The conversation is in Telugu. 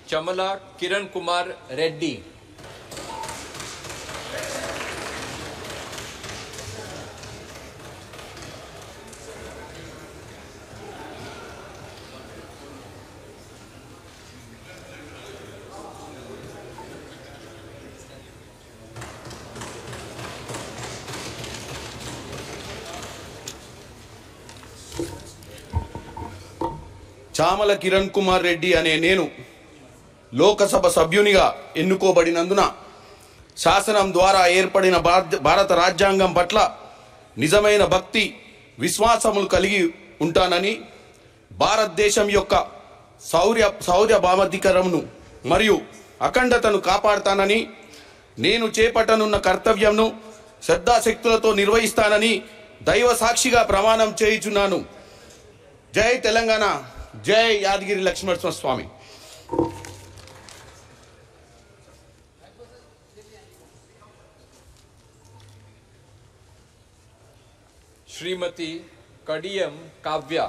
चमला किरण कुमार रेड्डी। చామల కిరణ్ కుమార్ రెడ్డి అనే నేను లోకసభ సభ్యునిగా ఎన్నుకోబడినందున శాసనం ద్వారా ఏర్పడిన భారత రాజ్యాంగం పట్ల నిజమైన భక్తి విశ్వాసములు కలిగి ఉంటానని, భారతదేశం యొక్క సార్వభౌమాధికారమును మరియు అఖండతను కాపాడుతానని, నేను చేపట్టనున్న కర్తవ్యంను శ్రద్ధాశక్తులతో నిర్వహిస్తానని దైవ సాక్షిగా ప్రమాణం చేయుచున్నాను। జై తెలంగాణ, జై యాదగిరి లక్ష్మణ స్వామి। श्रीमती कडियम काव्या।